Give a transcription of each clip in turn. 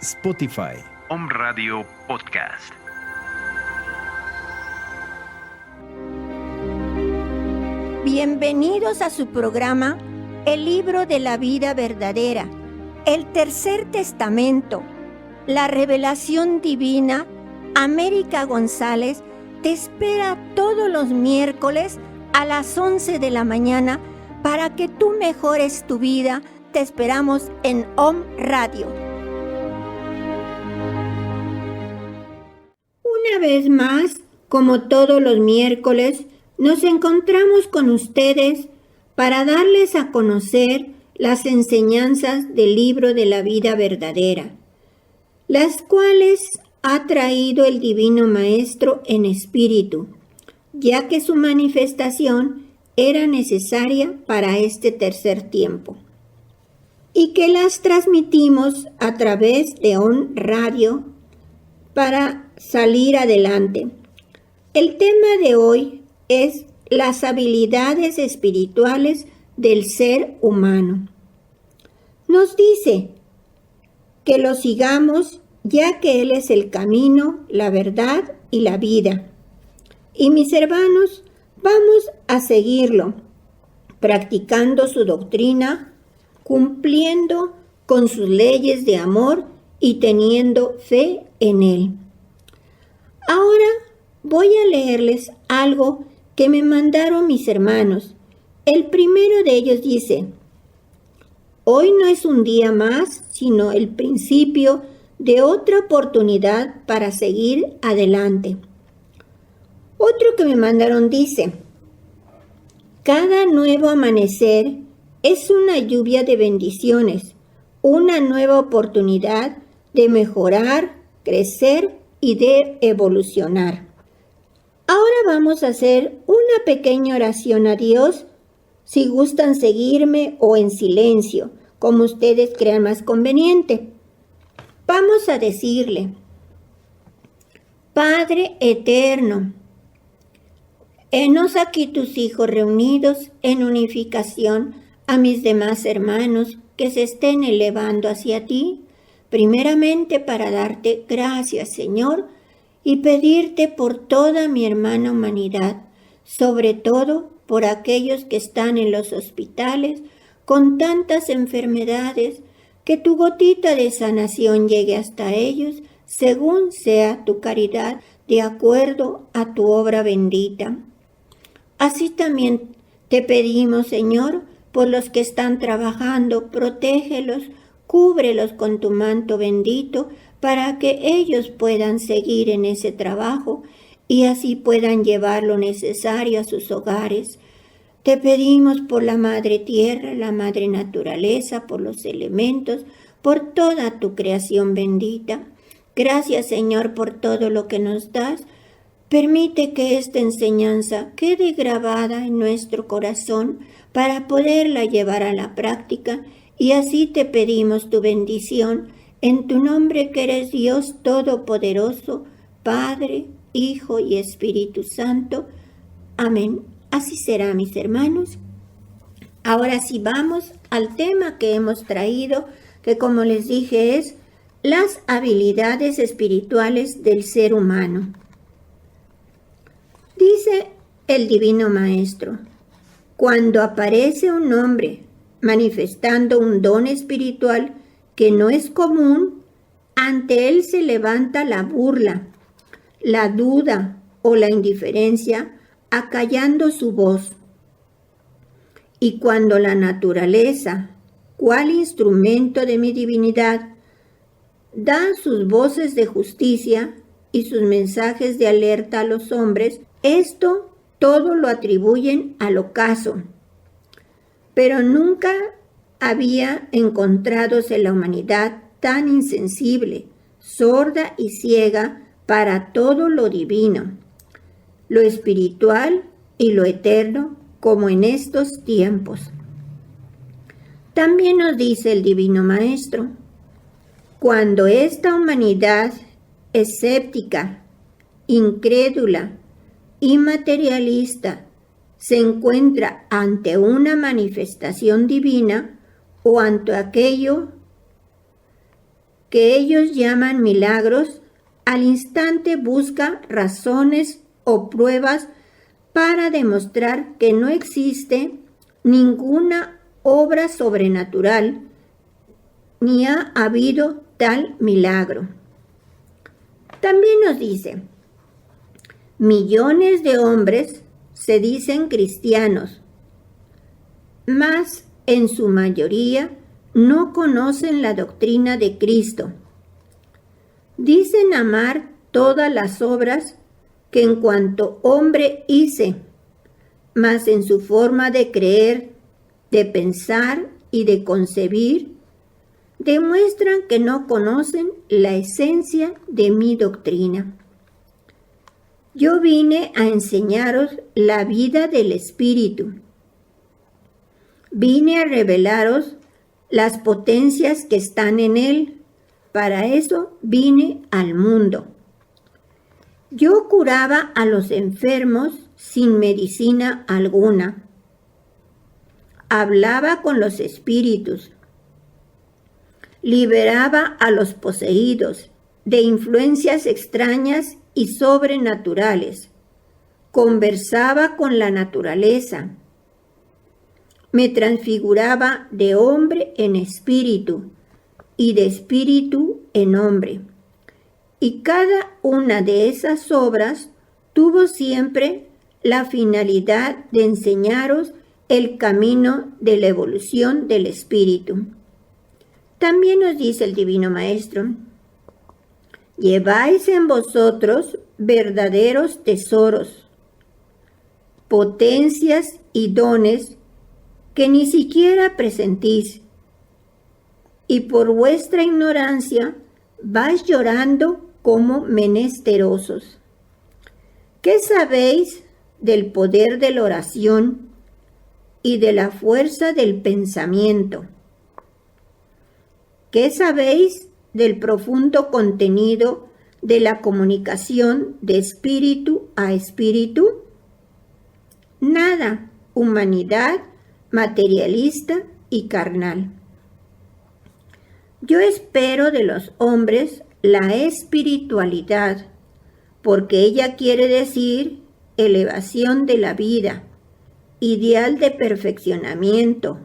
Spotify. Om Radio Podcast. Bienvenidos a su programa El Libro de la Vida Verdadera, el Tercer Testamento, la Revelación Divina. América González te espera todos los miércoles a las 11 de la mañana para que tú mejores tu vida. Te esperamos en Om Radio. Una vez más, como todos los miércoles, nos encontramos con ustedes para darles a conocer las enseñanzas del Libro de la Vida Verdadera, las cuales ha traído el Divino Maestro en espíritu, ya que su manifestación era necesaria para este tercer tiempo, y que las transmitimos a través de Om Radio para salir adelante. El tema de hoy es las habilidades espirituales del ser humano. Nos dice que lo sigamos, ya que Él es el camino, la verdad y la vida. Y mis hermanos, vamos a seguirlo, practicando su doctrina, cumpliendo con sus leyes de amor y teniendo fe en Él. Ahora voy a leerles algo que me mandaron mis hermanos. El primero de ellos dice: hoy no es un día más, sino el principio de otra oportunidad para seguir adelante. Otro que me mandaron dice: cada nuevo amanecer es una lluvia de bendiciones, una nueva oportunidad de mejorar, crecer y de evolucionar. Ahora vamos a hacer una pequeña oración a Dios, si gustan seguirme o en silencio, como ustedes crean más conveniente. Vamos a decirle: Padre eterno, henos aquí tus hijos reunidos en unificación a mis demás hermanos que se estén elevando hacia ti, primeramente para darte gracias, Señor, y pedirte por toda mi hermana humanidad, sobre todo por aquellos que están en los hospitales con tantas enfermedades, que tu gotita de sanación llegue hasta ellos, según sea tu caridad, de acuerdo a tu obra bendita. Así también te pedimos, Señor, por los que están trabajando, protégelos, cúbrelos con tu manto bendito, para que ellos puedan seguir en ese trabajo y así puedan llevar lo necesario a sus hogares. Te pedimos por la Madre Tierra, la Madre Naturaleza, por los elementos, por toda tu creación bendita. Gracias, Señor, por todo lo que nos das. Permite que esta enseñanza quede grabada en nuestro corazón para poderla llevar a la práctica, y así te pedimos tu bendición en tu nombre, que eres Dios Todopoderoso, Padre, Hijo y Espíritu Santo. Amén. Así será, mis hermanos. Ahora sí vamos al tema que hemos traído, que como les dije es las habilidades espirituales del ser humano. Dice el Divino Maestro: cuando aparece un hombre manifestando un don espiritual que no es común, ante él se levanta la burla, la duda o la indiferencia, acallando su voz. Y cuando la naturaleza, cual instrumento de mi divinidad, da sus voces de justicia y sus mensajes de alerta a los hombres, esto todo lo atribuyen al ocaso. Pero nunca había encontrándose la humanidad tan insensible, sorda y ciega para todo lo divino, lo espiritual y lo eterno, como en estos tiempos. También nos dice el Divino Maestro: cuando esta humanidad escéptica, incrédula y materialista se encuentra ante una manifestación divina, o ante aquello que ellos llaman milagros, al instante busca razones o pruebas para demostrar que no existe ninguna obra sobrenatural ni ha habido tal milagro. También nos dice, millones de hombres se dicen cristianos, mas en su mayoría no conocen la doctrina de Cristo. Dicen amar todas las obras que en cuanto hombre hice, mas en su forma de creer, de pensar y de concebir, demuestran que no conocen la esencia de mi doctrina. Yo vine a enseñaros la vida del Espíritu. Vine a revelaros las potencias que están en él. Para eso vine al mundo. Yo curaba a los enfermos sin medicina alguna. Hablaba con los espíritus. Liberaba a los poseídos de influencias extrañas y sobrenaturales. Conversaba con la naturaleza. Me transfiguraba de hombre en espíritu y de espíritu en hombre. Y cada una de esas obras tuvo siempre la finalidad de enseñaros el camino de la evolución del espíritu. También nos dice el Divino Maestro, lleváis en vosotros verdaderos tesoros, potencias y dones que ni siquiera presentís, y por vuestra ignorancia vais llorando como menesterosos. ¿Qué sabéis del poder de la oración y de la fuerza del pensamiento? ¿Qué sabéis del profundo contenido de la comunicación de espíritu a espíritu? Nada, humanidad materialista y carnal. Yo espero de los hombres la espiritualidad, porque ella quiere decir elevación de la vida, ideal de perfeccionamiento,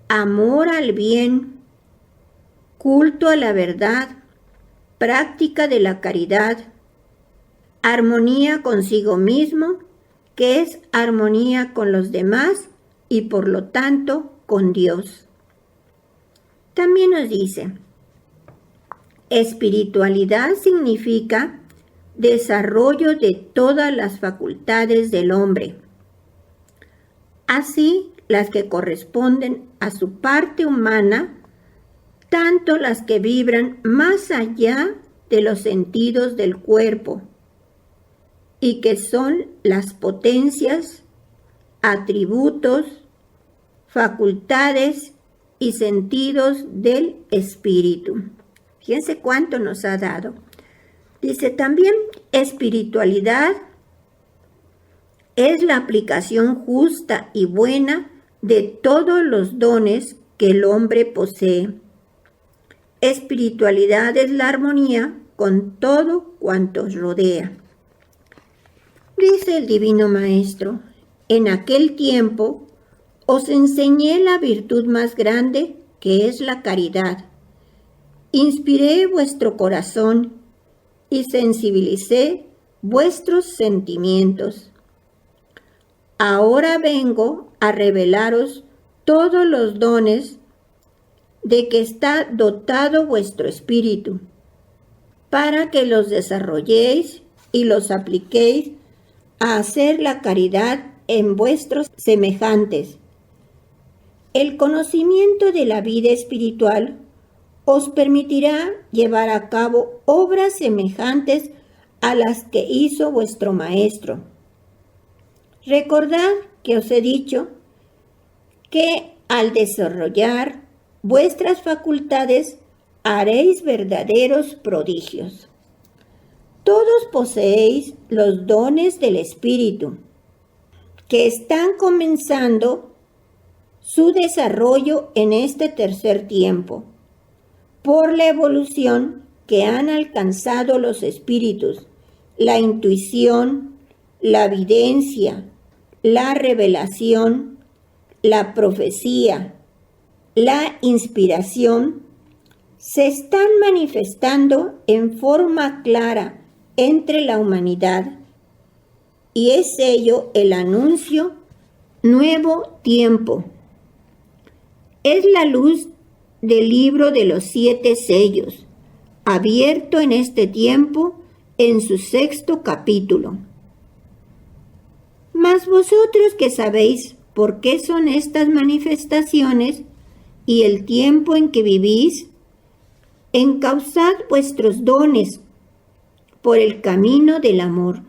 amor al bien, culto a la verdad, práctica de la caridad, armonía consigo mismo, que es armonía con los demás y por lo tanto con Dios. También nos dice, espiritualidad significa desarrollo de todas las facultades del hombre, así las que corresponden a su parte humana, tanto las que vibran más allá de los sentidos del cuerpo y que son las potencias, atributos, facultades y sentidos del espíritu. Fíjense cuánto nos ha dado. Dice también, espiritualidad es la aplicación justa y buena de todos los dones que el hombre posee. Espiritualidad es la armonía con todo cuanto rodea. Dice el Divino Maestro, en aquel tiempo os enseñé la virtud más grande, que es la caridad. Inspiré vuestro corazón y sensibilicé vuestros sentimientos. Ahora vengo a revelaros todos los dones de que está dotado vuestro espíritu, para que los desarrolléis y los apliquéis a hacer la caridad en vuestros semejantes. El conocimiento de la vida espiritual os permitirá llevar a cabo obras semejantes a las que hizo vuestro Maestro. Recordad que os he dicho que al desarrollar vuestras facultades haréis verdaderos prodigios. Todos poseéis los dones del Espíritu, que están comenzando su desarrollo en este tercer tiempo, por la evolución que han alcanzado los espíritus, la intuición, la evidencia, la revelación, la profecía, la inspiración, se están manifestando en forma clara entre la humanidad, y es ello el anuncio nuevo tiempo. Es la luz del libro de los 7 sellos, abierto en este tiempo en su 6º capítulo. Mas vosotros que sabéis por qué son estas manifestaciones y el tiempo en que vivís, encauzad vuestros dones por el camino del amor.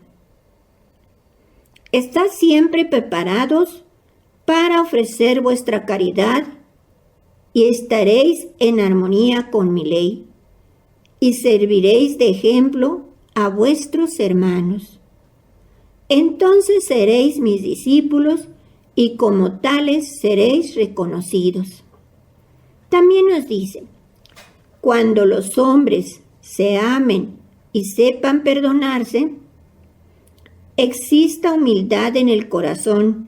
Estad siempre preparados para ofrecer vuestra caridad y estaréis en armonía con mi ley y serviréis de ejemplo a vuestros hermanos. Entonces seréis mis discípulos y como tales seréis reconocidos. También nos dice, cuando los hombres se amen y sepan perdonarse, exista humildad en el corazón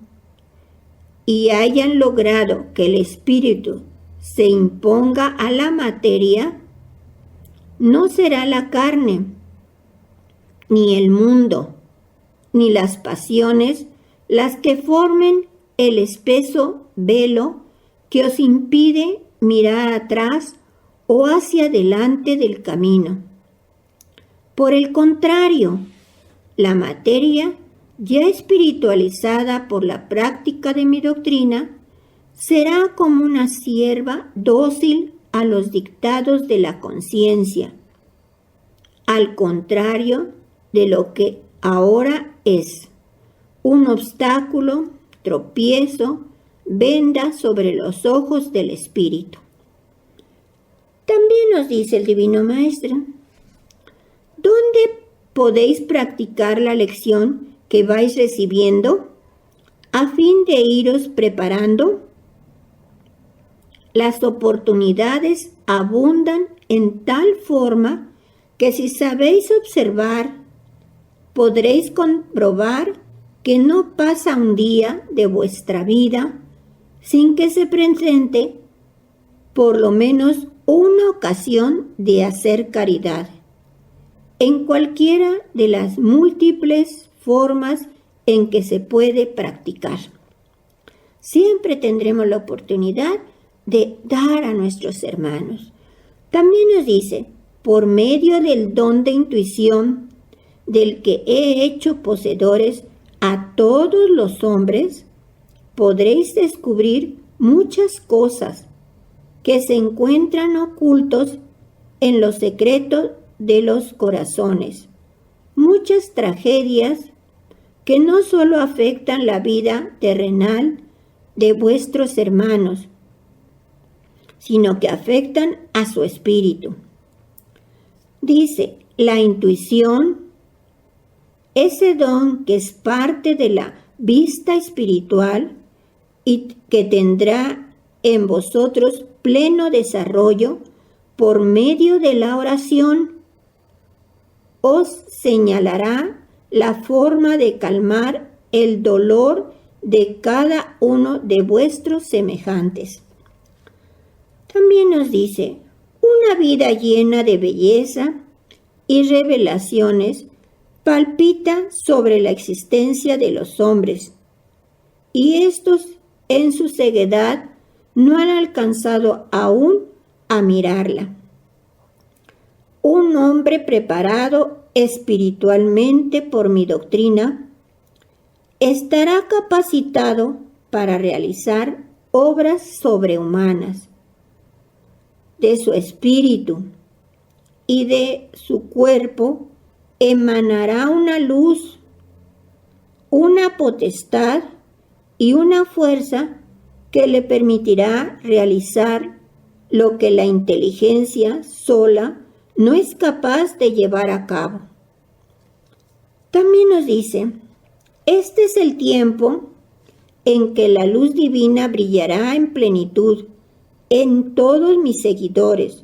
y hayan logrado que el espíritu se imponga a la materia, no será la carne, ni el mundo, ni las pasiones las que formen el espeso velo que os impide mirar atrás o hacia adelante del camino. Por el contrario, la materia, ya espiritualizada por la práctica de mi doctrina, será como una sierva dócil a los dictados de la conciencia, al contrario de lo que ahora es, un obstáculo, tropiezo, venda sobre los ojos del espíritu. También nos dice el Divino Maestro, ¿dónde podéis practicar la lección que vais recibiendo a fin de iros preparando? Las oportunidades abundan en tal forma que si sabéis observar, podréis comprobar que no pasa un día de vuestra vida sin que se presente por lo menos una ocasión de hacer caridad, en cualquiera de las múltiples formas en que se puede practicar. Siempre tendremos la oportunidad de dar a nuestros hermanos. También nos dice, por medio del don de intuición del que he hecho poseedores a todos los hombres, podréis descubrir muchas cosas que se encuentran ocultos en los secretos de los corazones, muchas tragedias que no solo afectan la vida terrenal de vuestros hermanos, sino que afectan a su espíritu. Dice, la intuición, ese don que es parte de la vista espiritual y que tendrá en vosotros pleno desarrollo por medio de la oración, os señalará la forma de calmar el dolor de cada uno de vuestros semejantes. También nos dice, una vida llena de belleza y revelaciones palpita sobre la existencia de los hombres, y estos en su ceguedad no han alcanzado aún a mirarla. Un hombre preparado espiritualmente por mi doctrina estará capacitado para realizar obras sobrehumanas. De su espíritu y de su cuerpo emanará una luz, una potestad y una fuerza que le permitirá realizar lo que la inteligencia sola no es capaz de llevar a cabo. También nos dice, este es el tiempo en que la luz divina brillará en plenitud en todos mis seguidores,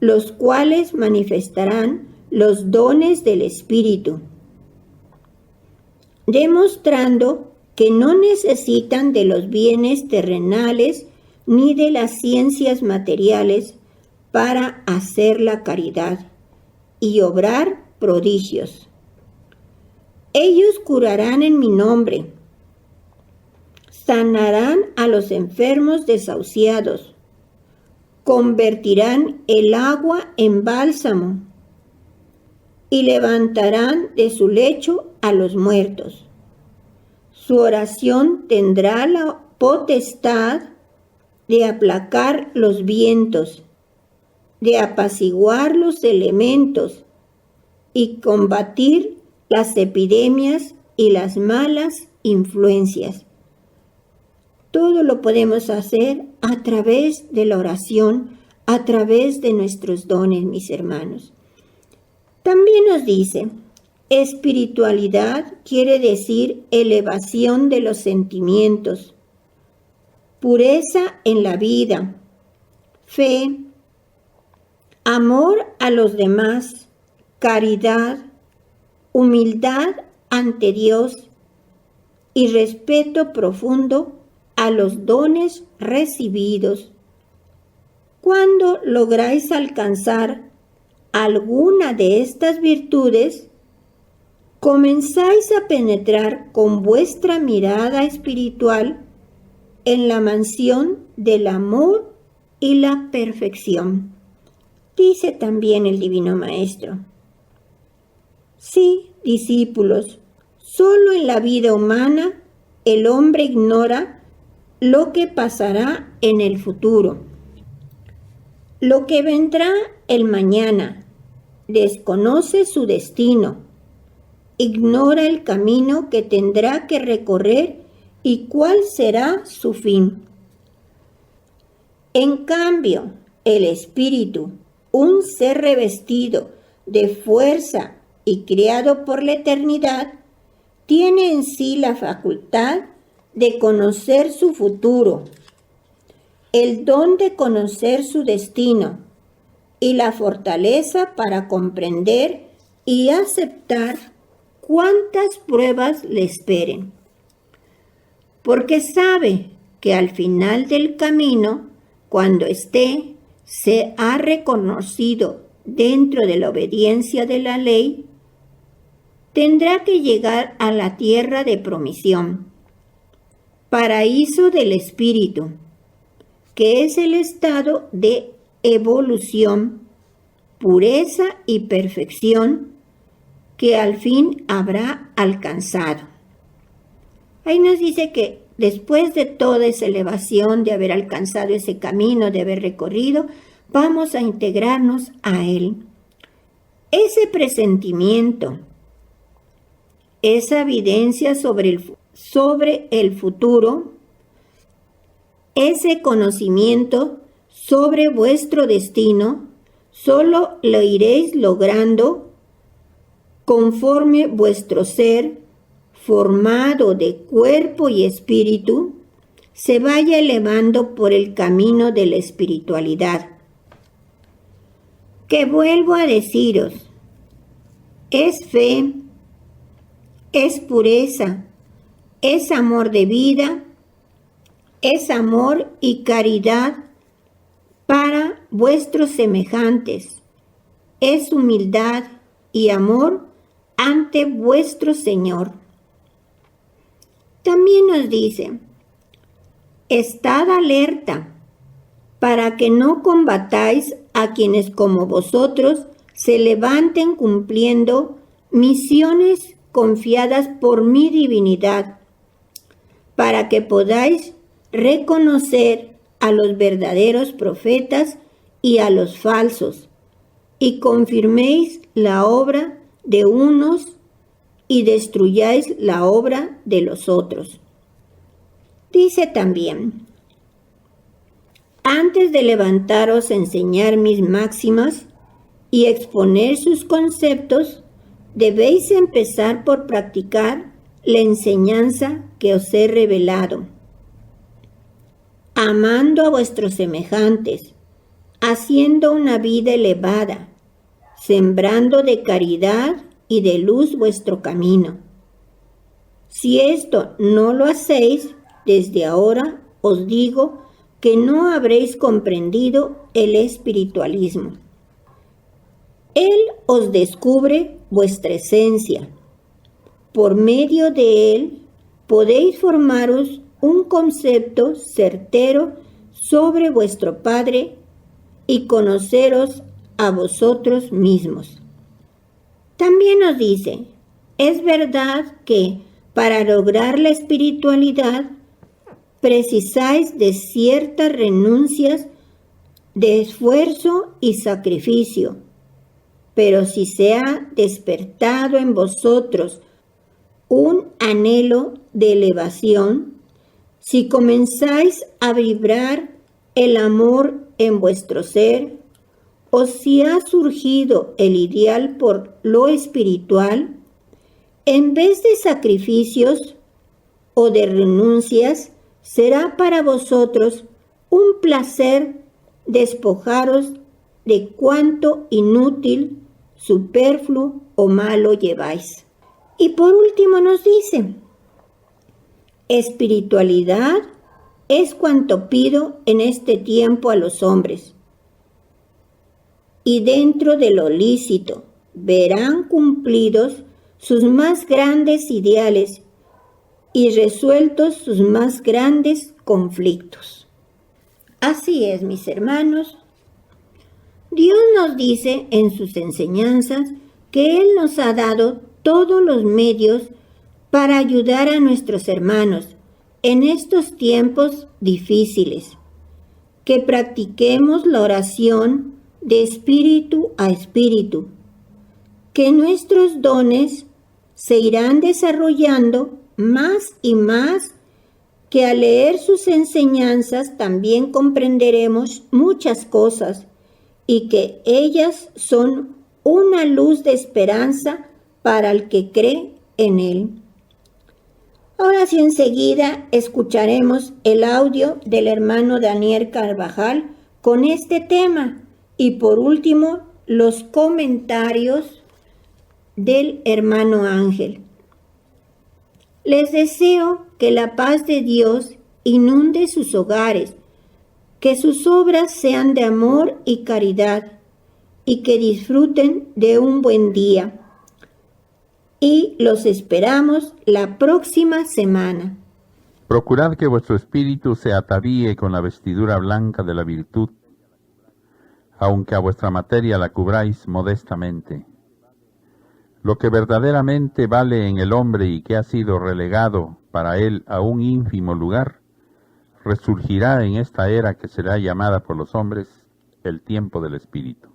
los cuales manifestarán los dones del Espíritu, demostrando que no necesitan de los bienes terrenales ni de las ciencias materiales para hacer la caridad y obrar prodigios. Ellos curarán en mi nombre, sanarán a los enfermos desahuciados, convertirán el agua en bálsamo y levantarán de su lecho a los muertos. Su oración tendrá la potestad de aplacar los vientos, de apaciguar los elementos y combatir las epidemias y las malas influencias. Todo lo podemos hacer a través de la oración, a través de nuestros dones, mis hermanos. También nos dice, espiritualidad quiere decir elevación de los sentimientos, pureza en la vida, fe, amor a los demás, caridad, humildad ante Dios y respeto profundo a los dones recibidos. Cuando lográis alcanzar alguna de estas virtudes, comenzáis a penetrar con vuestra mirada espiritual en la mansión del amor y la perfección. Dice también el Divino Maestro: sí, discípulos, solo en la vida humana el hombre ignora lo que pasará en el futuro, lo que vendrá el mañana, desconoce su destino, ignora el camino que tendrá que recorrer y cuál será su fin. En cambio, el espíritu, un ser revestido de fuerza y creado por la eternidad, tiene en sí la facultad de conocer su futuro, el don de conocer su destino y la fortaleza para comprender y aceptar cuantas pruebas le esperen, porque sabe que al final del camino, cuando se ha reconocido dentro de la obediencia de la ley, tendrá que llegar a la tierra de promisión, paraíso del espíritu, que es el estado de evolución, pureza y perfección que al fin habrá alcanzado. Ahí nos dice que después de toda esa elevación, de haber alcanzado ese camino, de haber recorrido, vamos a integrarnos a él. Ese presentimiento, esa evidencia sobre el futuro, ese conocimiento sobre vuestro destino, solo lo iréis logrando conforme vuestro ser, formado de cuerpo y espíritu, se vaya elevando por el camino de la espiritualidad. Que vuelvo a deciros, es fe, es pureza, es amor de vida, es amor y caridad para vuestros semejantes, es humildad y amor ante vuestro Señor. También nos dice, estad alerta para que no combatáis a quienes como vosotros se levanten cumpliendo misiones confiadas por mi divinidad, para que podáis reconocer a los verdaderos profetas y a los falsos, y confirméis la obra de unos y destruyáis la obra de los otros. Dice también, antes de levantaros a enseñar mis máximas y exponer sus conceptos, debéis empezar por practicar la enseñanza que os he revelado, amando a vuestros semejantes, haciendo una vida elevada, sembrando de caridad y de luz vuestro camino. Si esto no lo hacéis, desde ahora os digo que no habréis comprendido el espiritualismo. Él os descubre vuestra esencia. Por medio de él podéis formaros un concepto certero sobre vuestro Padre y conoceros a vosotros mismos. También nos dice, es verdad que para lograr la espiritualidad precisáis de ciertas renuncias de esfuerzo y sacrificio, pero si se ha despertado en vosotros un anhelo de elevación, si comenzáis a vibrar el amor en vuestro ser, o si ha surgido el ideal por lo espiritual, en vez de sacrificios o de renuncias, será para vosotros un placer despojaros de cuanto inútil, superfluo o malo lleváis. Y por último nos dice, espiritualidad es cuanto pido en este tiempo a los hombres, y dentro de lo lícito verán cumplidos sus más grandes ideales y resueltos sus más grandes conflictos. Así es, mis hermanos. Dios nos dice en sus enseñanzas que Él nos ha dado todos los medios para ayudar a nuestros hermanos en estos tiempos difíciles, que practiquemos la oración de espíritu a espíritu, que nuestros dones se irán desarrollando más y más, que al leer sus enseñanzas también comprenderemos muchas cosas y que ellas son una luz de esperanza para el que cree en Él. Ahora sí, enseguida escucharemos el audio del hermano Daniel Carvajal con este tema y por último los comentarios del hermano Ángel. Les deseo que la paz de Dios inunde sus hogares, que sus obras sean de amor y caridad y que disfruten de un buen día. Y los esperamos la próxima semana. Procurad que vuestro espíritu se atavíe con la vestidura blanca de la virtud, aunque a vuestra materia la cubráis modestamente. Lo que verdaderamente vale en el hombre y que ha sido relegado para él a un ínfimo lugar, resurgirá en esta era que será llamada por los hombres el tiempo del espíritu.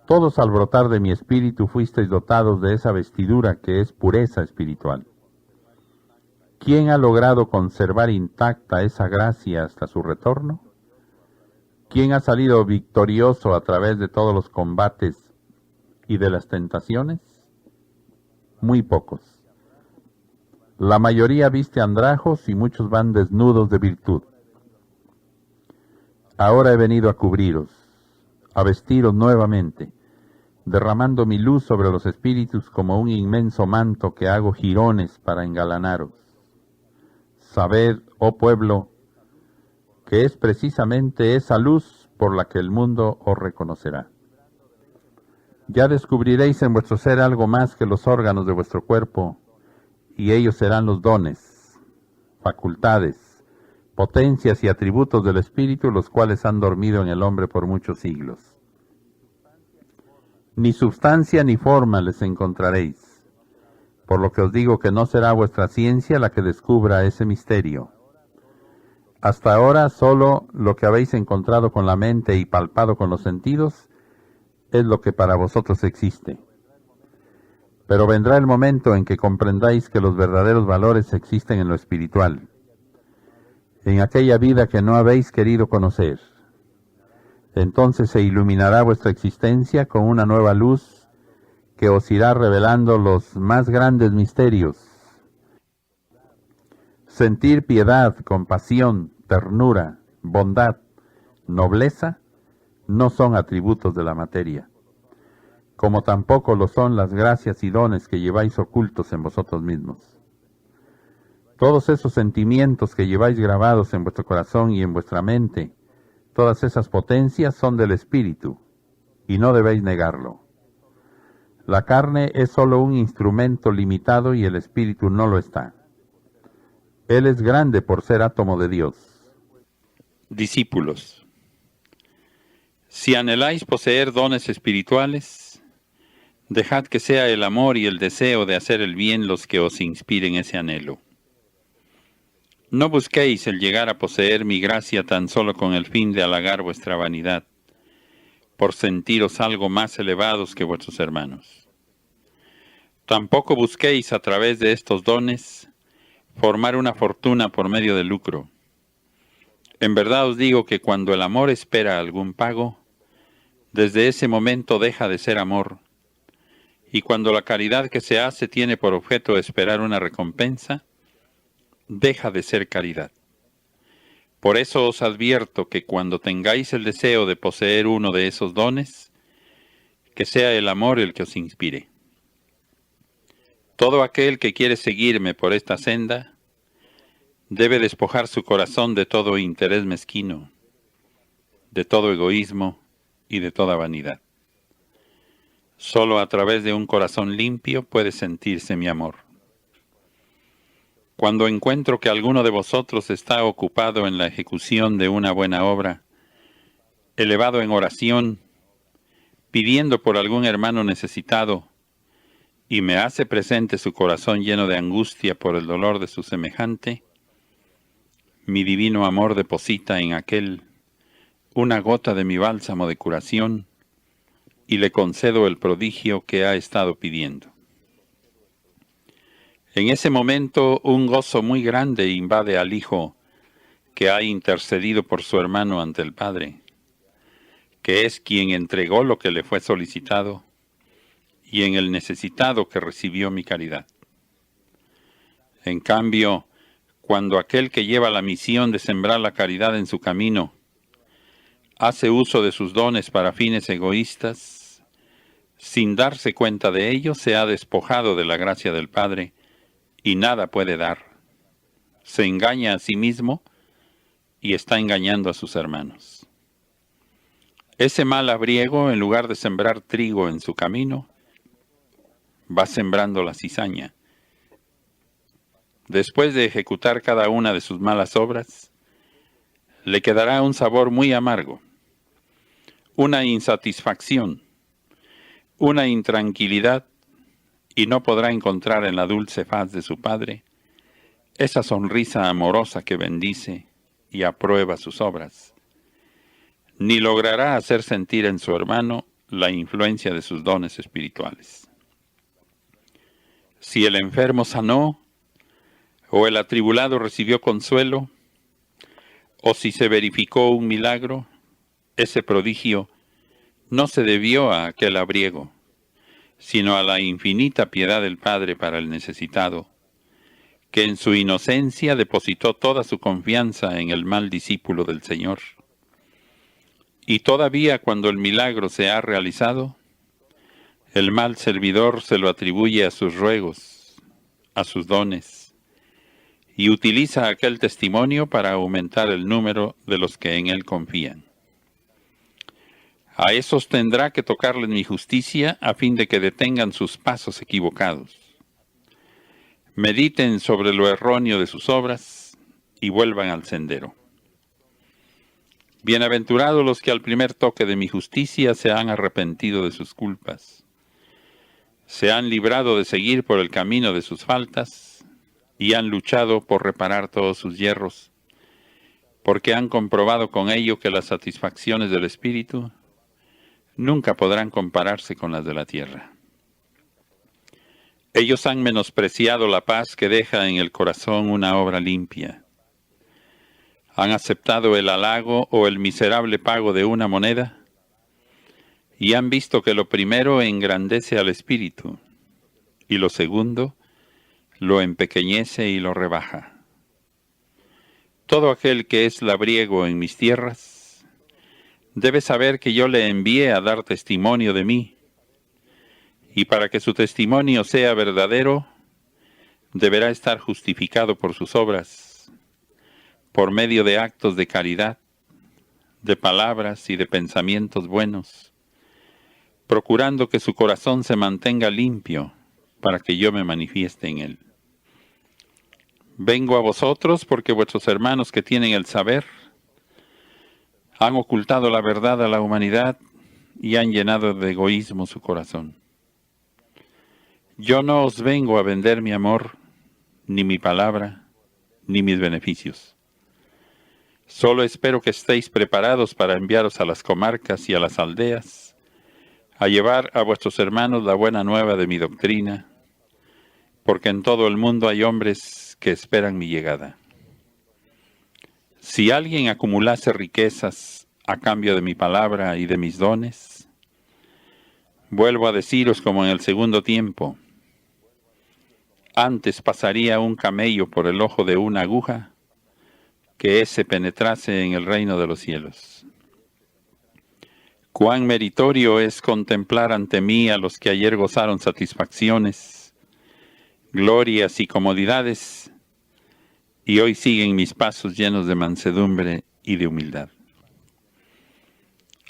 Todos al brotar de mi espíritu fuisteis dotados de esa vestidura que es pureza espiritual. ¿Quién ha logrado conservar intacta esa gracia hasta su retorno? ¿Quién ha salido victorioso a través de todos los combates y de las tentaciones? Muy pocos. La mayoría viste andrajos y muchos van desnudos de virtud. Ahora he venido a cubriros, a vestiros nuevamente, derramando mi luz sobre los espíritus como un inmenso manto que hago jirones para engalanaros. Sabed, oh pueblo, que es precisamente esa luz por la que el mundo os reconocerá. Ya descubriréis en vuestro ser algo más que los órganos de vuestro cuerpo, y ellos serán los dones, facultades, potencias y atributos del espíritu, los cuales han dormido en el hombre por muchos siglos. Ni substancia ni forma les encontraréis, por lo que os digo que no será vuestra ciencia la que descubra ese misterio. Hasta ahora solo lo que habéis encontrado con la mente y palpado con los sentidos es lo que para vosotros existe. Pero vendrá el momento en que comprendáis que los verdaderos valores existen en lo espiritual, en aquella vida que no habéis querido conocer. Entonces se iluminará vuestra existencia con una nueva luz que os irá revelando los más grandes misterios. Sentir piedad, compasión, ternura, bondad, nobleza, no son atributos de la materia, como tampoco lo son las gracias y dones que lleváis ocultos en vosotros mismos. Todos esos sentimientos que lleváis grabados en vuestro corazón y en vuestra mente, todas esas potencias son del Espíritu, y no debéis negarlo. La carne es solo un instrumento limitado y el Espíritu no lo está. Él es grande por ser átomo de Dios. Discípulos, si anheláis poseer dones espirituales, dejad que sea el amor y el deseo de hacer el bien los que os inspiren ese anhelo. No busquéis el llegar a poseer mi gracia tan solo con el fin de halagar vuestra vanidad, por sentiros algo más elevados que vuestros hermanos. Tampoco busquéis a través de estos dones formar una fortuna por medio de lucro. En verdad os digo que cuando el amor espera algún pago, desde ese momento deja de ser amor, y cuando la caridad que se hace tiene por objeto esperar una recompensa, deja de ser caridad. Por eso os advierto que cuando tengáis el deseo de poseer uno de esos dones, que sea el amor el que os inspire. Todo aquel que quiere seguirme por esta senda, debe despojar su corazón de todo interés mezquino, de todo egoísmo y de toda vanidad. Solo a través de un corazón limpio puede sentirse mi amor. Cuando encuentro que alguno de vosotros está ocupado en la ejecución de una buena obra, elevado en oración, pidiendo por algún hermano necesitado, y me hace presente su corazón lleno de angustia por el dolor de su semejante, mi divino amor deposita en aquel una gota de mi bálsamo de curación y le concedo el prodigio que ha estado pidiendo. En ese momento un gozo muy grande invade al Hijo que ha intercedido por su hermano ante el Padre, que es quien entregó lo que le fue solicitado y en el necesitado que recibió mi caridad. En cambio, cuando aquel que lleva la misión de sembrar la caridad en su camino hace uso de sus dones para fines egoístas, sin darse cuenta de ello, se ha despojado de la gracia del Padre y nada puede dar. Se engaña a sí mismo y está engañando a sus hermanos. Ese mal labriego, en lugar de sembrar trigo en su camino, va sembrando la cizaña. Después de ejecutar cada una de sus malas obras, le quedará un sabor muy amargo, una insatisfacción, una intranquilidad, y no podrá encontrar en la dulce faz de su Padre esa sonrisa amorosa que bendice y aprueba sus obras, ni logrará hacer sentir en su hermano la influencia de sus dones espirituales. Si el enfermo sanó, o el atribulado recibió consuelo, o si se verificó un milagro, ese prodigio no se debió a aquel labriego, sino a la infinita piedad del Padre para el necesitado, que en su inocencia depositó toda su confianza en el mal discípulo del Señor. Y todavía cuando el milagro se ha realizado, el mal servidor se lo atribuye a sus ruegos, a sus dones, y utiliza aquel testimonio para aumentar el número de los que en él confían. A esos tendrá que tocarles mi justicia a fin de que detengan sus pasos equivocados, mediten sobre lo erróneo de sus obras y vuelvan al sendero. Bienaventurados los que al primer toque de mi justicia se han arrepentido de sus culpas, se han librado de seguir por el camino de sus faltas y han luchado por reparar todos sus yerros, porque han comprobado con ello que las satisfacciones del Espíritu nunca podrán compararse con las de la tierra. Ellos han menospreciado la paz que deja en el corazón una obra limpia. Han aceptado el halago o el miserable pago de una moneda y han visto que lo primero engrandece al espíritu y lo segundo lo empequeñece y lo rebaja. Todo aquel que es labriego en mis tierras Debe saber que yo le envié a dar testimonio de mí, y para que su testimonio sea verdadero, deberá estar justificado por sus obras, por medio de actos de caridad, de palabras y de pensamientos buenos, procurando que su corazón se mantenga limpio para que yo me manifieste en él. Vengo a vosotros porque vuestros hermanos que tienen el saber han ocultado la verdad a la humanidad y han llenado de egoísmo su corazón. Yo no os vengo a vender mi amor, ni mi palabra, ni mis beneficios. Solo espero que estéis preparados para enviaros a las comarcas y a las aldeas, a llevar a vuestros hermanos la buena nueva de mi doctrina, porque en todo el mundo hay hombres que esperan mi llegada. Si alguien acumulase riquezas a cambio de mi palabra y de mis dones, vuelvo a deciros como en el segundo tiempo, antes pasaría un camello por el ojo de una aguja que ése penetrase en el reino de los cielos. Cuán meritorio es contemplar ante mí a los que ayer gozaron satisfacciones, glorias y comodidades, y hoy siguen mis pasos llenos de mansedumbre y de humildad.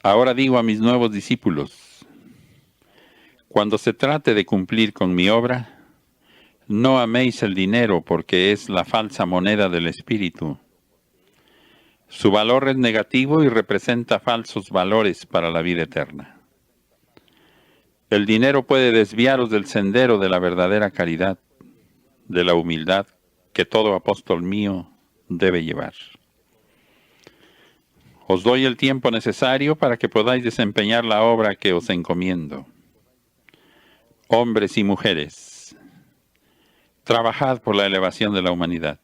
Ahora digo a mis nuevos discípulos, cuando se trate de cumplir con mi obra, no améis el dinero porque es la falsa moneda del espíritu. Su valor es negativo y representa falsos valores para la vida eterna. El dinero puede desviaros del sendero de la verdadera caridad, de la humildad que todo apóstol mío debe llevar. Os doy el tiempo necesario para que podáis desempeñar la obra que os encomiendo. Hombres y mujeres, trabajad por la elevación de la humanidad.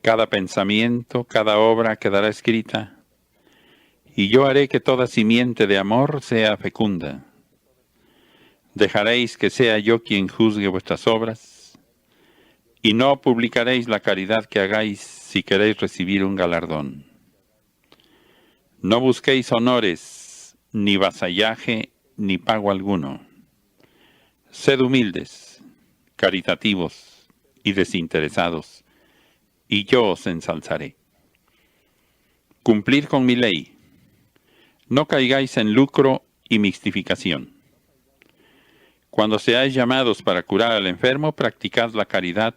Cada pensamiento, cada obra quedará escrita, y yo haré que toda simiente de amor sea fecunda. Dejaréis que sea yo quien juzgue vuestras obras, y no publicaréis la caridad que hagáis si queréis recibir un galardón. No busquéis honores, ni vasallaje, ni pago alguno. Sed humildes, caritativos y desinteresados, y yo os ensalzaré. Cumplid con mi ley. No caigáis en lucro y mixtificación. Cuando seáis llamados para curar al enfermo, practicad la caridad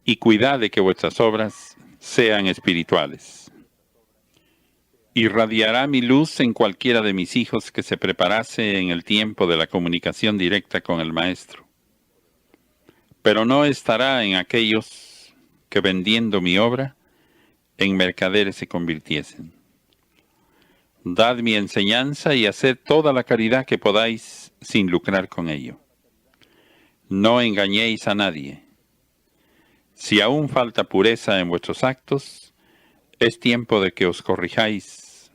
y cuidad de que vuestras obras sean espirituales. Irradiará mi luz en cualquiera de mis hijos que se preparase en el tiempo de la comunicación directa con el Maestro. Pero no estará en aquellos que vendiendo mi obra, en mercaderes se convirtiesen. Dad mi enseñanza y haced toda la caridad que podáis sin lucrar con ello. No engañéis a nadie. Si aún falta pureza en vuestros actos, es tiempo de que os corrijáis.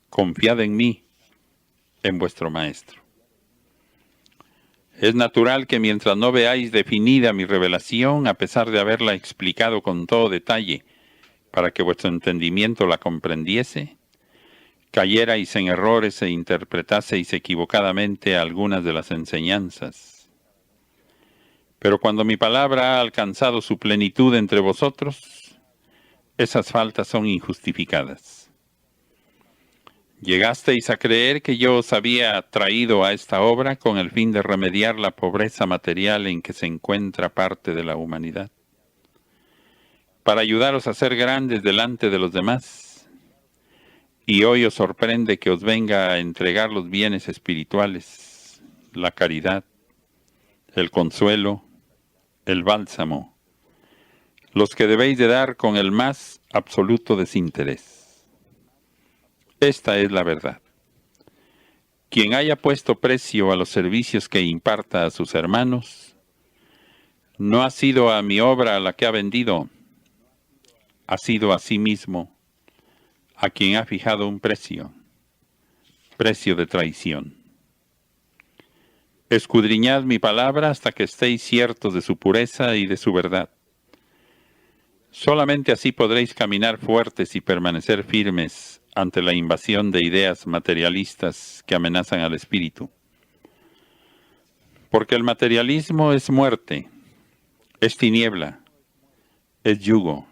Confiad en mí, en vuestro Maestro. Es natural que mientras no veáis definida mi revelación, a pesar de haberla explicado con todo detalle, para que vuestro entendimiento la comprendiese, cayerais en errores e interpretaseis equivocadamente algunas de las enseñanzas. Pero cuando mi palabra ha alcanzado su plenitud entre vosotros, esas faltas son injustificadas. Llegasteis a creer que yo os había traído a esta obra con el fin de remediar la pobreza material en que se encuentra parte de la humanidad, para ayudaros a ser grandes delante de los demás, y hoy os sorprende que os venga a entregar los bienes espirituales, la caridad, el consuelo, el bálsamo, los que debéis de dar con el más absoluto desinterés. Esta es la verdad. Quien haya puesto precio a los servicios que imparta a sus hermanos, no ha sido a mi obra a la que ha vendido, ha sido a sí mismo a quien ha fijado un precio, precio de traición. Escudriñad mi palabra hasta que estéis ciertos de su pureza y de su verdad. Solamente así podréis caminar fuertes y permanecer firmes ante la invasión de ideas materialistas que amenazan al espíritu. Porque el materialismo es muerte, es tiniebla, es yugo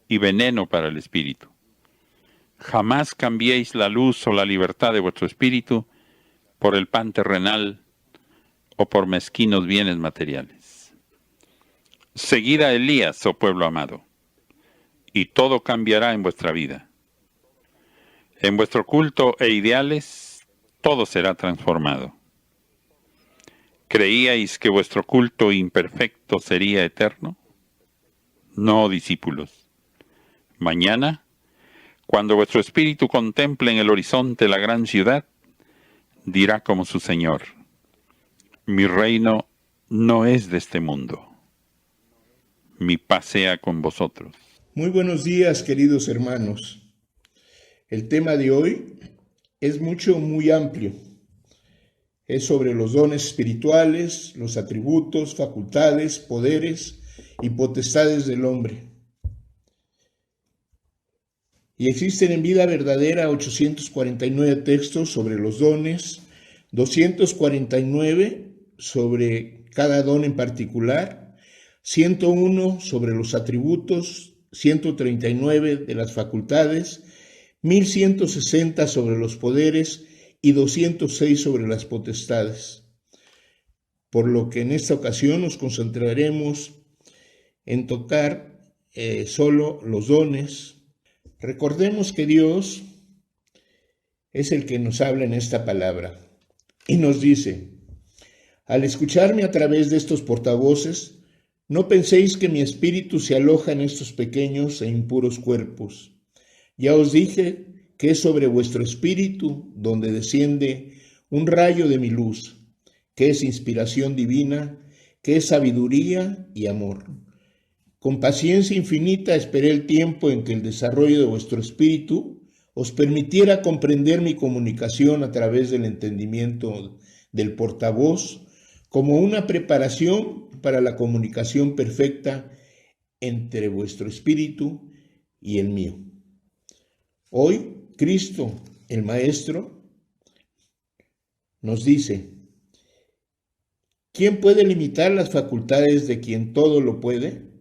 y veneno para el espíritu. Jamás cambiéis la luz o la libertad de vuestro espíritu por el pan terrenal o por mezquinos bienes materiales. Seguid a Elías, oh pueblo amado, y todo cambiará en vuestra vida. En vuestro culto e ideales, todo será transformado. ¿Creíais que vuestro culto imperfecto sería eterno? No, discípulos. Mañana, cuando vuestro espíritu contemple en el horizonte la gran ciudad, dirá como su Señor: mi reino no es de este mundo. Mi paz sea con vosotros. Muy buenos días, queridos hermanos. El tema de hoy es muy amplio. Es sobre los dones espirituales, los atributos, facultades, poderes y potestades del hombre. Y existen en Vida Verdadera 849 textos sobre los dones, 249 sobre cada don en particular, 101 sobre los atributos, 139 de las facultades, 1160 sobre los poderes y 206 sobre las potestades. Por lo que en esta ocasión nos concentraremos en tocar solo los dones. Recordemos que Dios es el que nos habla en esta palabra y nos dice: al escucharme a través de estos portavoces, no penséis que mi espíritu se aloja en estos pequeños e impuros cuerpos. Ya os dije que es sobre vuestro espíritu donde desciende un rayo de mi luz, que es inspiración divina, que es sabiduría y amor. Con paciencia infinita esperé el tiempo en que el desarrollo de vuestro espíritu os permitiera comprender mi comunicación a través del entendimiento del portavoz como una preparación para la comunicación perfecta entre vuestro espíritu y el mío. Hoy, Cristo, el Maestro, nos dice: ¿quién puede limitar las facultades de quien todo lo puede?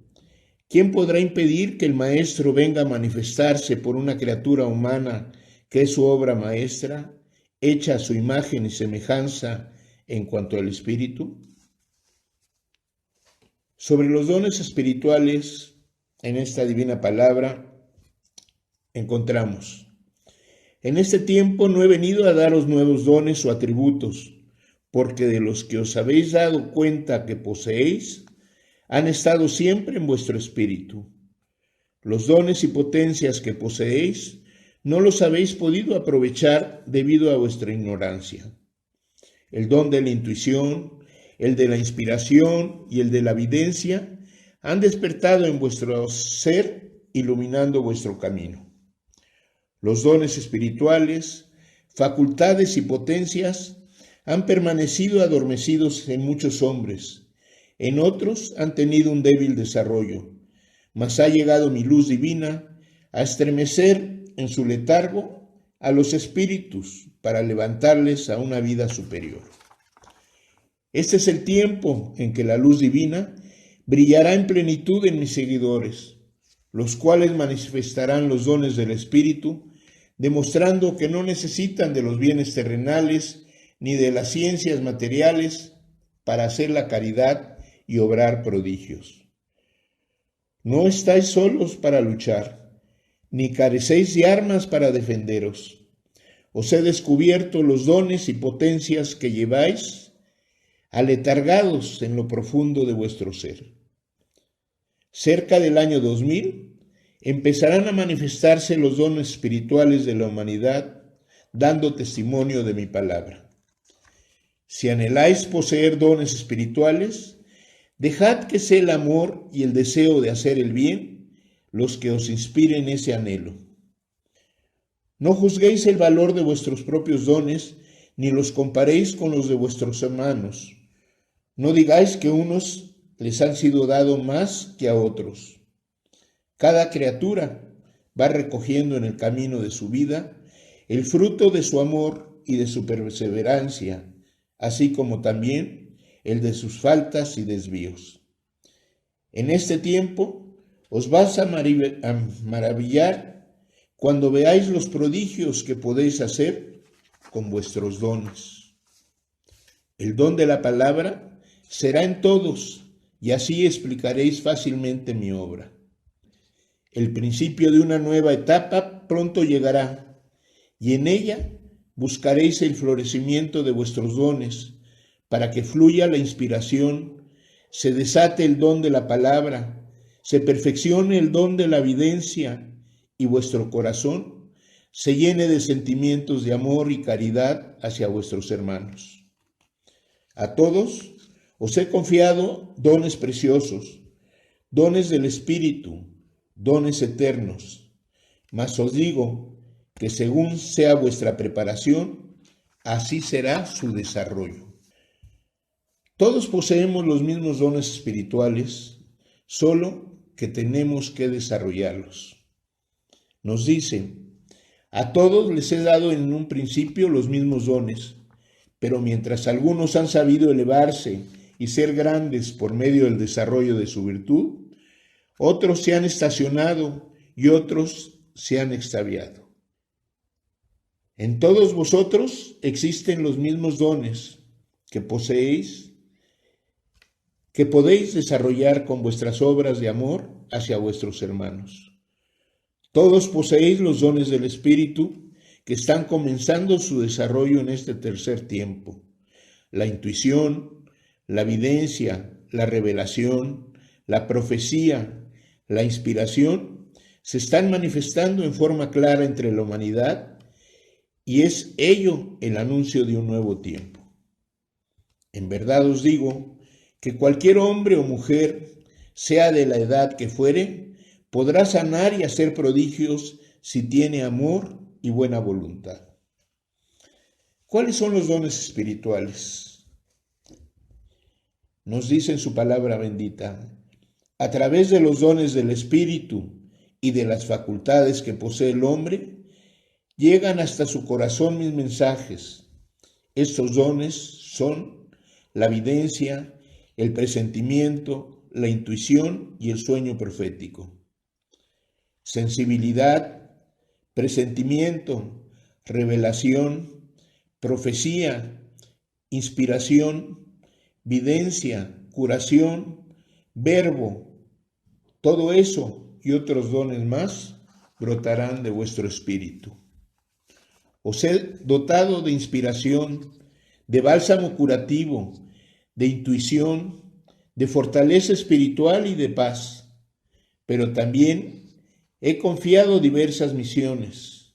¿Quién podrá impedir que el Maestro venga a manifestarse por una criatura humana que es su obra maestra, hecha a su imagen y semejanza en cuanto al Espíritu? Sobre los dones espirituales, en esta divina palabra, encontramos: en este tiempo no he venido a daros nuevos dones o atributos, porque de los que os habéis dado cuenta que poseéis, han estado siempre en vuestro espíritu. Los dones y potencias que poseéis no los habéis podido aprovechar debido a vuestra ignorancia. El don de la intuición, el de la inspiración y el de la videncia han despertado en vuestro ser, iluminando vuestro camino. Los dones espirituales, facultades y potencias han permanecido adormecidos en muchos hombres. En otros han tenido un débil desarrollo, mas ha llegado mi luz divina a estremecer en su letargo a los espíritus para levantarles a una vida superior. Este es el tiempo en que la luz divina brillará en plenitud en mis seguidores, los cuales manifestarán los dones del Espíritu, demostrando que no necesitan de los bienes terrenales ni de las ciencias materiales para hacer la caridad y obrar prodigios. No estáis solos para luchar, ni carecéis de armas para defenderos. Os he descubierto los dones y potencias que lleváis aletargados en lo profundo de vuestro ser. Cerca del año 2000 empezarán a manifestarse los dones espirituales de la humanidad, dando testimonio de mi palabra. Si anheláis poseer dones espirituales, dejad que sea el amor y el deseo de hacer el bien los que os inspiren ese anhelo. No juzguéis el valor de vuestros propios dones, ni los comparéis con los de vuestros hermanos. No digáis que unos les han sido dado más que a otros. Cada criatura va recogiendo en el camino de su vida el fruto de su amor y de su perseverancia, así como también el de sus faltas y desvíos. En este tiempo os vas a maravillar cuando veáis los prodigios que podéis hacer con vuestros dones. El don de la palabra será en todos, y así explicaréis fácilmente mi obra. El principio de una nueva etapa pronto llegará, y en ella buscaréis el florecimiento de vuestros dones, para que fluya la inspiración, se desate el don de la palabra, se perfeccione el don de la evidencia, y vuestro corazón se llene de sentimientos de amor y caridad hacia vuestros hermanos. A todos os he confiado dones preciosos, dones del Espíritu, dones eternos, mas os digo que según sea vuestra preparación, así será su desarrollo. Todos poseemos los mismos dones espirituales, solo que tenemos que desarrollarlos. Nos dice, a todos les he dado en un principio los mismos dones, pero mientras algunos han sabido elevarse y ser grandes por medio del desarrollo de su virtud, otros se han estacionado y otros se han extraviado. En todos vosotros existen los mismos dones que poseéis, que podéis desarrollar con vuestras obras de amor hacia vuestros hermanos. Todos poseéis los dones del Espíritu que están comenzando su desarrollo en este tercer tiempo. La intuición, la evidencia, la revelación, la profecía, la inspiración se están manifestando en forma clara entre la humanidad y es ello el anuncio de un nuevo tiempo. En verdad os digo que cualquier hombre o mujer, sea de la edad que fuere, podrá sanar y hacer prodigios si tiene amor y buena voluntad. ¿Cuáles son los dones espirituales? Nos dice en su palabra bendita, a través de los dones del Espíritu y de las facultades que posee el hombre, llegan hasta su corazón mis mensajes. Estos dones son la evidencia, el presentimiento, la intuición y el sueño profético. Sensibilidad, presentimiento, revelación, profecía, inspiración, videncia, curación, verbo, todo eso y otros dones más brotarán de vuestro espíritu. Os he dotado de inspiración, de bálsamo curativo, de intuición, de fortaleza espiritual y de paz, pero también he confiado diversas misiones.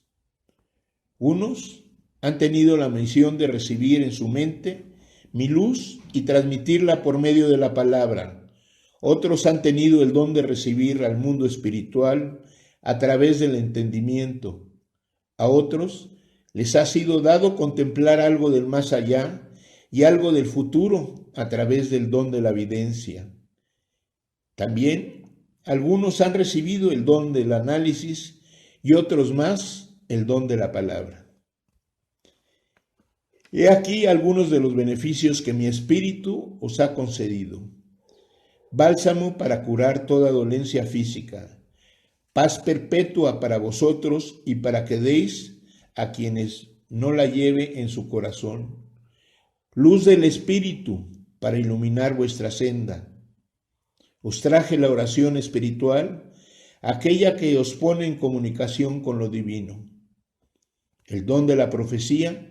Unos han tenido la misión de recibir en su mente mi luz y transmitirla por medio de la palabra. Otros han tenido el don de recibir al mundo espiritual a través del entendimiento. A otros les ha sido dado contemplar algo del más allá y algo del futuro a través del don de la evidencia. También algunos han recibido el don del análisis y otros más el don de la palabra. He aquí algunos de los beneficios que mi espíritu os ha concedido. Bálsamo para curar toda dolencia física, paz perpetua para vosotros y para que deis a quienes no la lleve en su corazón, luz del espíritu para iluminar vuestra senda. Os traje la oración espiritual, aquella que os pone en comunicación con lo divino. El don de la profecía,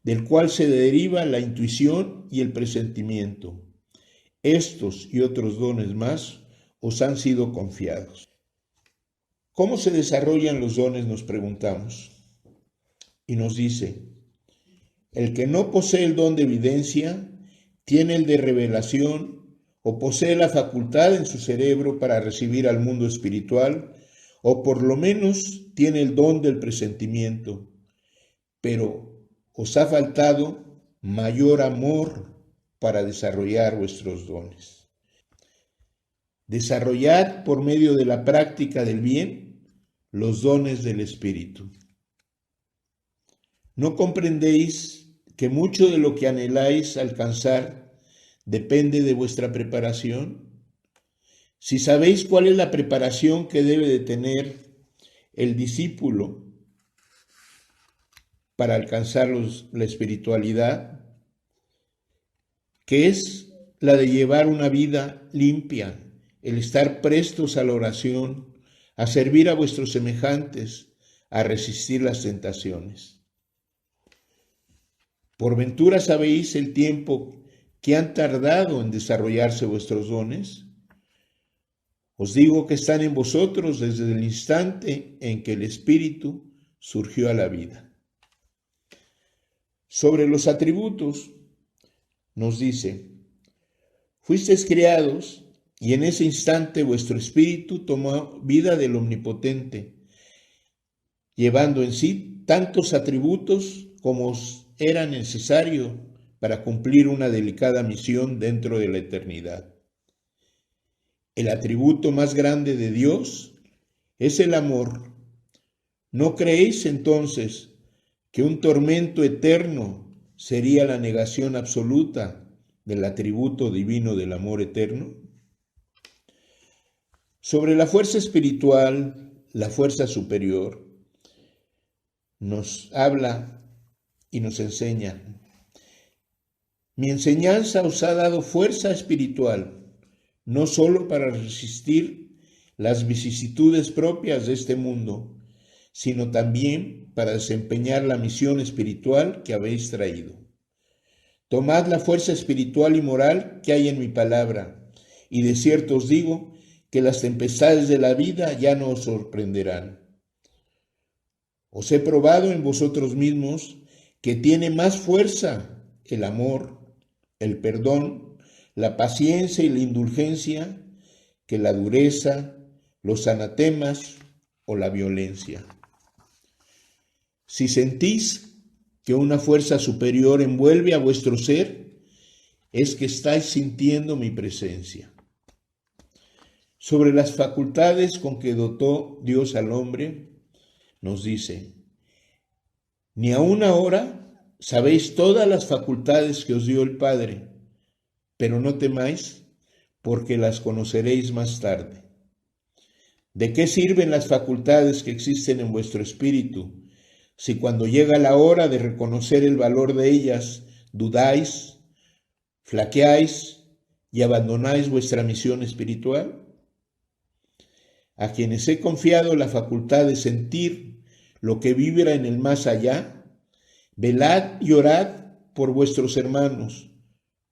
del cual se deriva la intuición y el presentimiento. Estos y otros dones más os han sido confiados. ¿Cómo se desarrollan los dones?, nos preguntamos. Y nos dice, el que no posee el don de evidencia, tiene el de revelación, o posee la facultad en su cerebro para recibir al mundo espiritual, o por lo menos tiene el don del presentimiento, pero os ha faltado mayor amor para desarrollar vuestros dones. Desarrollad por medio de la práctica del bien los dones del Espíritu. ¿No comprendéis que mucho de lo que anheláis alcanzar depende de vuestra preparación? Si sabéis cuál es la preparación que debe de tener el discípulo para alcanzar la espiritualidad, que es la de llevar una vida limpia, el estar prestos a la oración, a servir a vuestros semejantes, a resistir las tentaciones. ¿Por ventura sabéis el tiempo que han tardado en desarrollarse vuestros dones? Os digo que están en vosotros desde el instante en que el Espíritu surgió a la vida. Sobre los atributos nos dice: fuisteis criados y en ese instante vuestro espíritu tomó vida del Omnipotente, llevando en sí tantos atributos como os era necesario para cumplir una delicada misión dentro de la eternidad. El atributo más grande de Dios es el amor. ¿No creéis entonces que un tormento eterno sería la negación absoluta del atributo divino del amor eterno? Sobre la fuerza espiritual, la fuerza superior, nos habla y nos enseña: mi enseñanza os ha dado fuerza espiritual, no solo para resistir las vicisitudes propias de este mundo, sino también para desempeñar la misión espiritual que habéis traído. Tomad la fuerza espiritual y moral que hay en mi palabra, y de cierto os digo que las tempestades de la vida ya no os sorprenderán. Os he probado en vosotros mismos que tiene más fuerza el amor, el perdón, la paciencia y la indulgencia que la dureza, los anatemas o la violencia. Si sentís que una fuerza superior envuelve a vuestro ser, es que estáis sintiendo mi presencia. Sobre las facultades con que dotó Dios al hombre, nos dice: ni aún ahora sabéis todas las facultades que os dio el Padre, pero no temáis, porque las conoceréis más tarde. ¿De qué sirven las facultades que existen en vuestro espíritu, si cuando llega la hora de reconocer el valor de ellas, dudáis, flaqueáis y abandonáis vuestra misión espiritual? A quienes he confiado la facultad de sentir lo que vibra en el más allá, velad y orad por vuestros hermanos,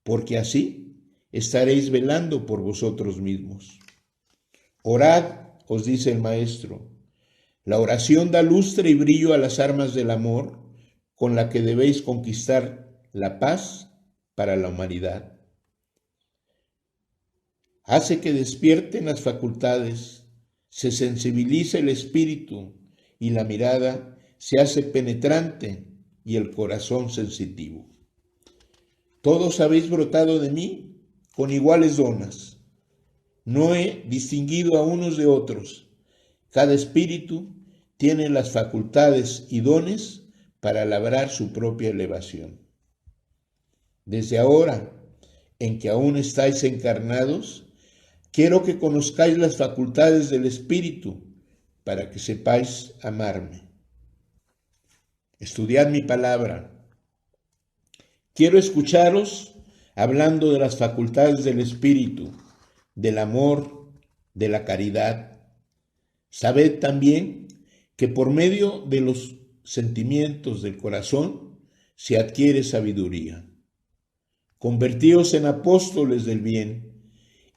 porque así estaréis velando por vosotros mismos. Orad, os dice el Maestro. La oración da lustre y brillo a las armas del amor con la que debéis conquistar la paz para la humanidad. Hace que despierten las facultades, se sensibiliza el espíritu y la mirada se hace penetrante y el corazón sensitivo. Todos habéis brotado de mí con iguales donas. No he distinguido a unos de otros. Cada espíritu tiene las facultades y dones para labrar su propia elevación. Desde ahora, en que aún estáis encarnados, quiero que conozcáis las facultades del Espíritu para que sepáis amarme. Estudiad mi palabra. Quiero escucharos hablando de las facultades del Espíritu, del amor, de la caridad. Sabed también que por medio de los sentimientos del corazón se adquiere sabiduría. Convertíos en apóstoles del bien,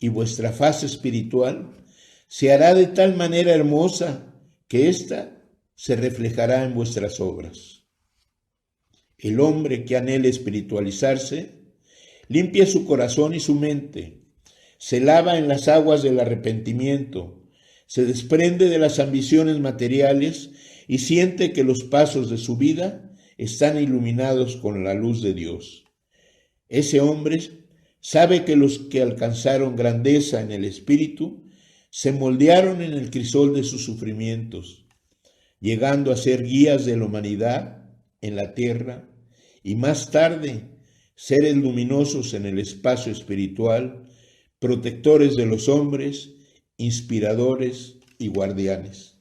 y vuestra faz espiritual se hará de tal manera hermosa que ésta se reflejará en vuestras obras. El hombre que anhele espiritualizarse, limpia su corazón y su mente, se lava en las aguas del arrepentimiento, se desprende de las ambiciones materiales y siente que los pasos de su vida están iluminados con la luz de Dios. Ese hombre Sabe que los que alcanzaron grandeza en el Espíritu se moldearon en el crisol de sus sufrimientos, llegando a ser guías de la humanidad en la tierra y más tarde seres luminosos en el espacio espiritual, protectores de los hombres, inspiradores y guardianes.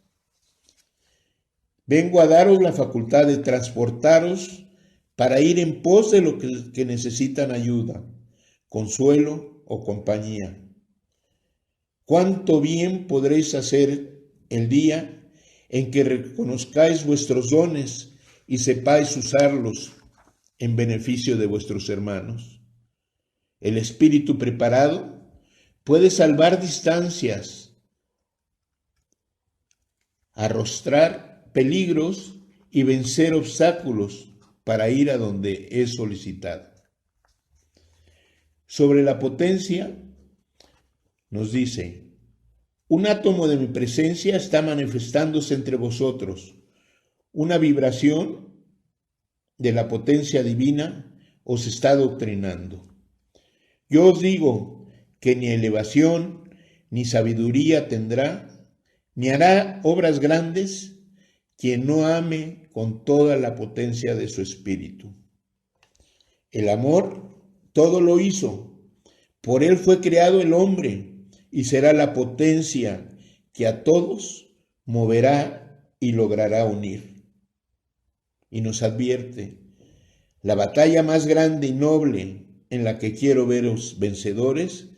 Vengo a daros la facultad de transportaros para ir en pos de lo que necesitan ayuda, consuelo o compañía. Cuánto bien podréis hacer el día en que reconozcáis vuestros dones y sepáis usarlos en beneficio de vuestros hermanos. El espíritu preparado puede salvar distancias, arrostrar peligros y vencer obstáculos para ir a donde es solicitado. Sobre la potencia, nos dice: un átomo de mi presencia está manifestándose entre vosotros. Una vibración de la potencia divina os está adoctrinando. Yo os digo que ni elevación ni sabiduría tendrá, ni hará obras grandes quien no ame con toda la potencia de su espíritu. El amor todo lo hizo, por él fue creado el hombre y será la potencia que a todos moverá y logrará unir. Y nos advierte: la batalla más grande y noble en la que quiero veros vencedores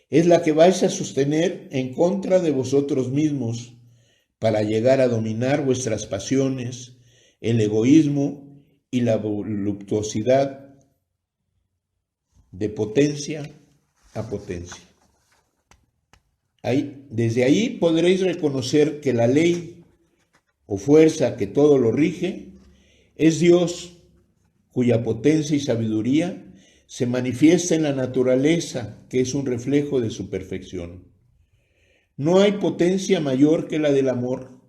es la que vais a sostener en contra de vosotros mismos para llegar a dominar vuestras pasiones, el egoísmo y la voluptuosidad de potencia a potencia. Desde ahí podréis reconocer que la ley o fuerza que todo lo rige es Dios, cuya potencia y sabiduría se manifiesta en la naturaleza, que es un reflejo de su perfección. No hay potencia mayor que la del amor.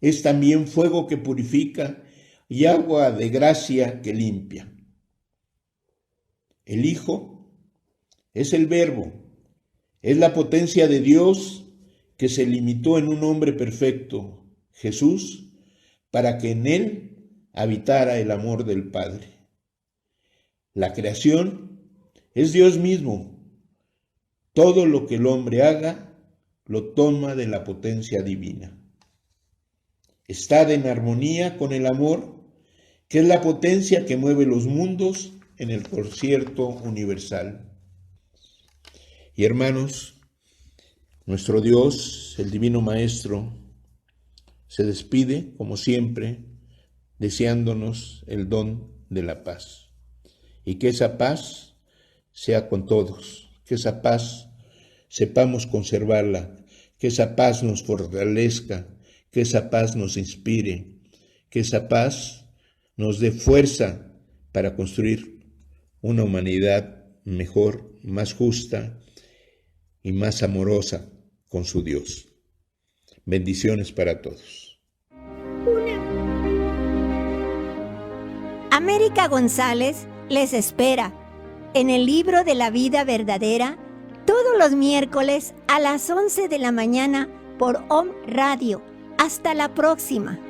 Es también fuego que purifica y agua de gracia que limpia. El Hijo es el Verbo, es la potencia de Dios que se limitó en un hombre perfecto, Jesús, para que en él habitara el amor del Padre. La creación es Dios mismo. Todo lo que el hombre haga lo toma de la potencia divina. Está en armonía con el amor, que es la potencia que mueve los mundos en el concierto universal. Y hermanos, nuestro Dios, el Divino Maestro, se despide, como siempre, deseándonos el don de la paz. Y que esa paz sea con todos, que esa paz sepamos conservarla, que esa paz nos fortalezca, que esa paz nos inspire, que esa paz nos dé fuerza para construir una humanidad mejor, más justa y más amorosa con su Dios. Bendiciones para todos. América González les espera en el Libro de la Vida Verdadera todos los miércoles a las 11 de la mañana por Om Radio. Hasta la próxima.